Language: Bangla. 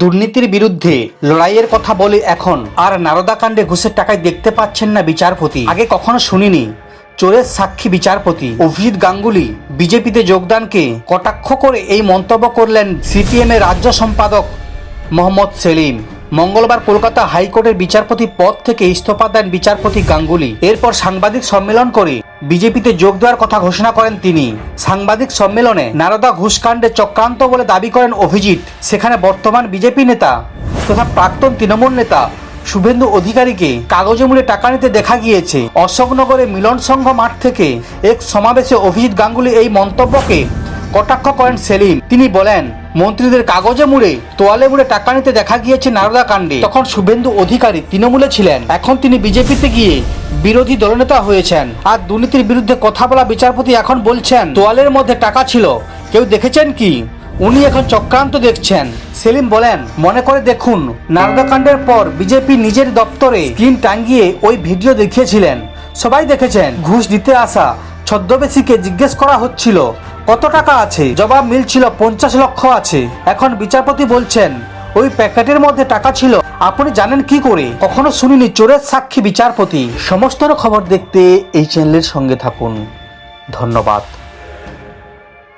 দুর্নীতির বিরুদ্ধে লড়াইয়ের কথা বলে এখন আর নারদাকাণ্ডে ঘুষের টাকায় দেখতে পাচ্ছেন না বিচারপতি। আগে কখনো শুনিনি চোরের সাক্ষী বিচারপতি। অভিজিৎ গাঙ্গুলি বিজেপিতে যোগদানকে কটাক্ষ করে এই মন্তব্য করলেন সিপিএম এর রাজ্য সম্পাদক মোহাম্মদ সেলিম। মঙ্গলবার কলকাতা হাইকোর্টের বিচারপতি পদ থেকে ইস্তফা দেন বিচারপতি গাঙ্গুলি। এরপর সাংবাদিক সম্মেলন করে বিজেপিতে যোগ দেওয়ার কথা ঘোষণা করেন তিনি। সাংবাদিক সম্মেলনে নারদা ঘুষকাণ্ডে চক্রান্ত বলে দাবি করেন অভিজিৎ। সেখানে বর্তমান বিজেপি নেতা তথা প্রাক্তন তৃণমূল নেতা শুভেন্দু অধিকারীকে কাগজে মুড়ে টাকা নিতে দেখা গিয়েছে। অশোকনগরে মিলন সংঘ মাঠ থেকে এক সমাবেশে অভিজিৎ গাঙ্গুলি এই মন্তব্যকে কটাক্ষ করেন সেলিম। তিনি বলেন, মন্ত্রীদের কাগজে মুড়ে তোয়ালে মুড়ে টাকা নিতে দেখা গিয়েছে নারদা কাণ্ডে। তখন শুভেন্দু অধিকারী তৃণমূলে ছিলেন, এখন তিনি বিজেপিতে গিয়ে বিরোধী দলনেতা হয়েছেন। আর দুর্নীতির বিরুদ্ধে কথা বলা বিচারপতি এখন বলছেন তোয়ালের মধ্যে টাকা ছিল, কেউ দেখেছেন কি? উনি এখন চক্রান্ত দেখছেন। সেলিম বলেন, মনে করে দেখুন, নারদা কাণ্ডের পর বিজেপি নিজের দপ্তরে স্ক্রিন টাঙ্গিয়ে ওই ভিডিও দেখিয়েছিলেন, সবাই দেখেছেন। ঘুষ দিতে আসা ছদ্মবেশীকে জিজ্ঞেস করা হচ্ছিল কত টাকা আছে, জবাব মিলছিল 50 লক্ষ আছে। এখন বিচারপতি বলছেন ওই প্যাকেটের মধ্যে টাকা ছিল, আপনি জানেন কি করে? কখনো শুনিনি চোরের সাক্ষী বিচারপতি। সমস্ত খবর দেখতে এই চ্যানেলের সঙ্গে থাকুন। ধন্যবাদ।